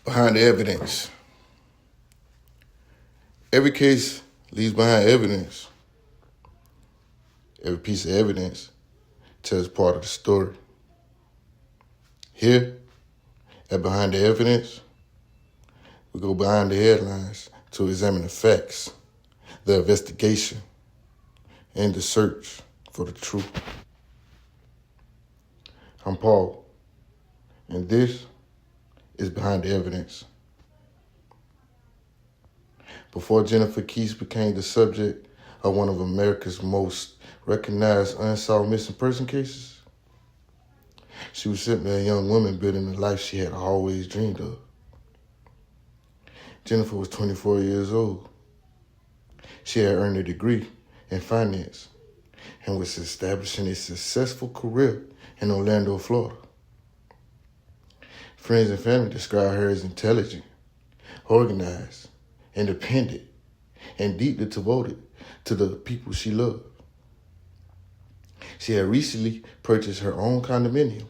Behind the evidence. Every case leaves behind evidence. Every piece of evidence tells part of the story. Here, at Behind the Evidence, we go behind the headlines to examine the facts, the investigation, and the search for the truth. I'm Paul, and this is Behind the Evidence. Before Jennifer Kesse became the subject of one of America's most recognized unsolved missing person cases, she was simply a young woman building the life she had always dreamed of. Jennifer was 24 years old. She had earned a degree in finance and was establishing a successful career in Orlando, Florida. Friends and family described her as intelligent, organized, independent, and deeply devoted to the people she loved. She had recently purchased her own condominium,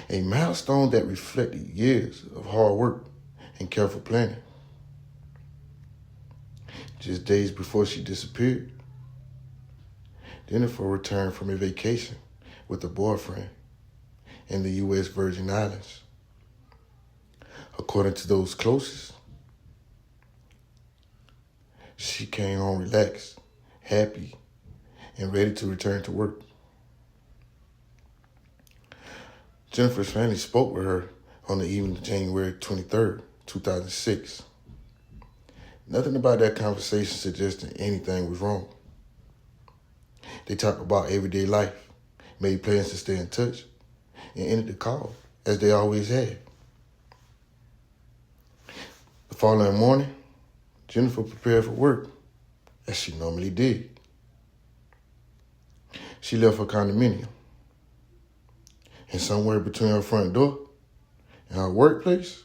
a milestone that reflected years of hard work and careful planning. Just days before she disappeared, Jennifer returned from a vacation with a boyfriend in the U.S. Virgin Islands. According to those closest, she came home relaxed, happy, and ready to return to work. Jennifer's family spoke with her on the evening of January 23rd, 2006. Nothing about that conversation suggested anything was wrong. They talked about everyday life, made plans to stay in touch, and ended the call as they always had. The following morning, Jennifer prepared for work, as she normally did. She left her condominium, and somewhere between her front door and her workplace,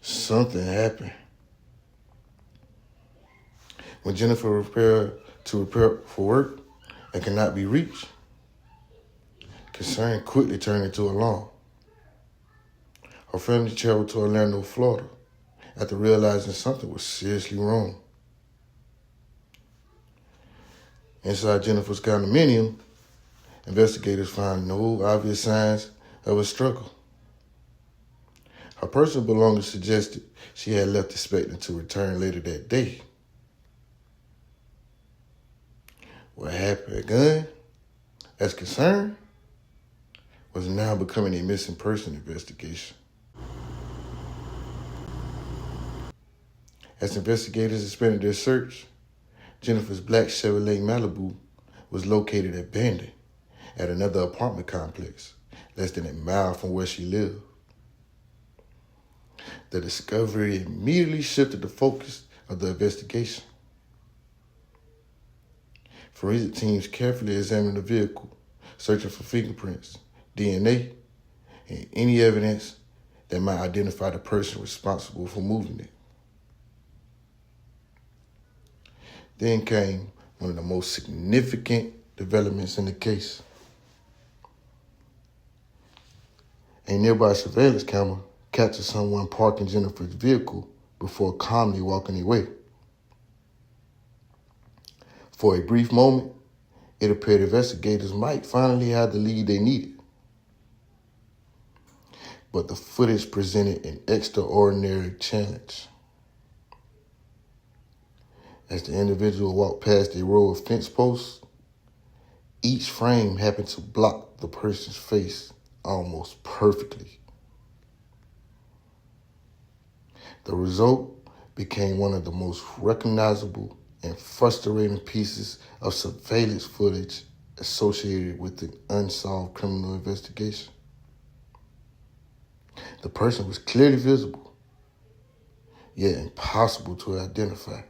something happened. When Jennifer prepared for work and could not be reached, concern quickly turned into alarm. Her family traveled to Orlando, Florida, after realizing something was seriously wrong. Inside Jennifer's condominium, investigators found no obvious signs of a struggle. Her personal belongings suggested she had left expecting to return later that day. What happened again, as concern, was now becoming a missing person investigation. As investigators expanded their search, Jennifer's black Chevrolet Malibu was located abandoned at another apartment complex, less than a mile from where she lived. The discovery immediately shifted the focus of the investigation. Forensic teams carefully examined the vehicle, searching for fingerprints, DNA, and any evidence that might identify the person responsible for moving it. Then came one of the most significant developments in the case. A nearby surveillance camera captured someone parking Jennifer's vehicle before calmly walking away. For a brief moment, it appeared investigators might finally have the lead they needed. But the footage presented an extraordinary challenge. As the individual walked past a row of fence posts, each frame happened to block the person's face almost perfectly. The result became one of the most recognizable and frustrating pieces of surveillance footage associated with an unsolved criminal investigation. The person was clearly visible, yet impossible to identify.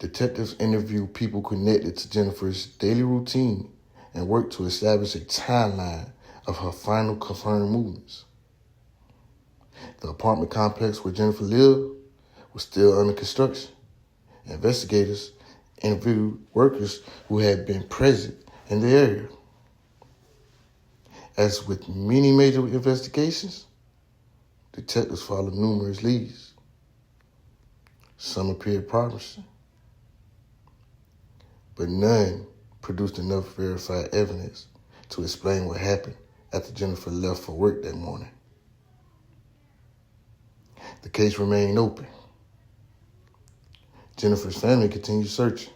Detectives interviewed people connected to Jennifer's daily routine and worked to establish a timeline of her final confirmed movements. The apartment complex where Jennifer lived was still under construction. Investigators interviewed workers who had been present in the area. As with many major investigations, detectives followed numerous leads. Some appeared promising, but none produced enough verified evidence to explain what happened after Jennifer left for work that morning. The case remained open. Jennifer's family continued searching.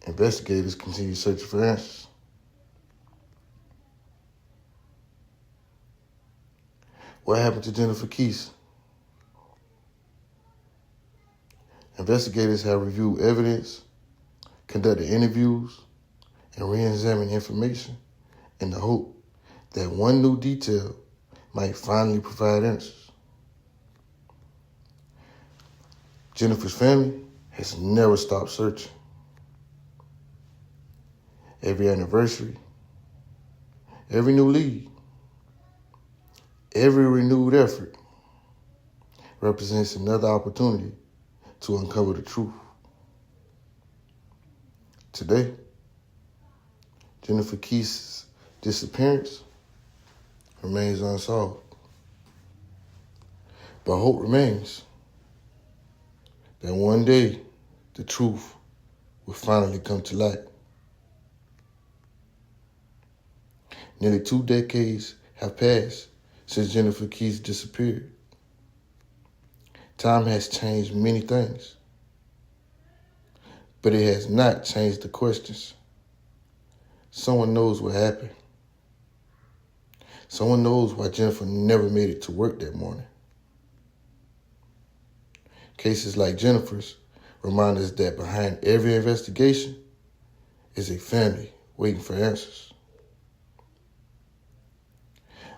Investigators continued searching for answers. What happened to Jennifer Kesse? Investigators have reviewed evidence, conducted interviews, and re-examined information in the hope that one new detail might finally provide answers. Jennifer's family has never stopped searching. Every anniversary, every new lead, every renewed effort represents another opportunity to uncover the truth. Today, Jennifer Kesse's disappearance remains unsolved. But hope remains that one day the truth will finally come to light. Nearly 2 decades have passed since Jennifer Kesse disappeared. Time has changed many things, but it has not changed the questions. Someone knows what happened. Someone knows why Jennifer never made it to work that morning. Cases like Jennifer's remind us that behind every investigation is a family waiting for answers.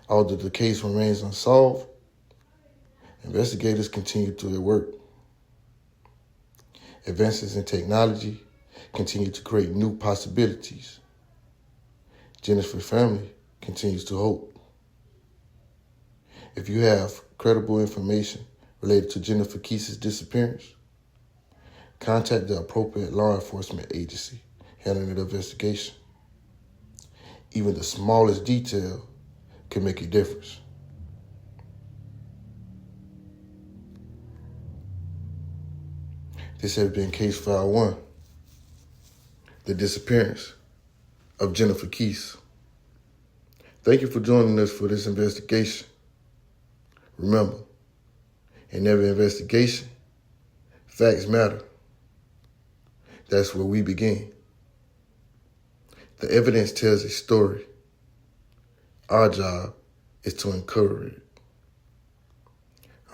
Although the case remains unsolved, investigators continue to their work. Advances in technology continue to create new possibilities. Jennifer's family continues to hope. If you have credible information related to Jennifer Kesse's disappearance, contact the appropriate law enforcement agency handling the investigation. Even the smallest detail can make a difference. This has been Case File 1, the disappearance of Jennifer Kesse. Thank you for joining us for this investigation. Remember, in every investigation, facts matter. That's where we begin. The evidence tells a story. Our job is to uncover it.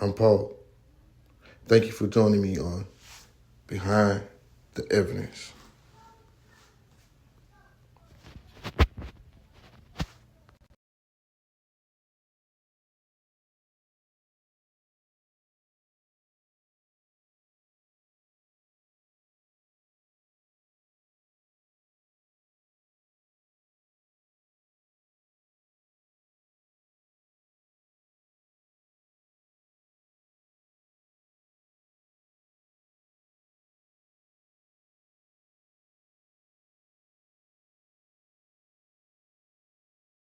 I'm Paul. Thank you for joining me on Behind the Evidence.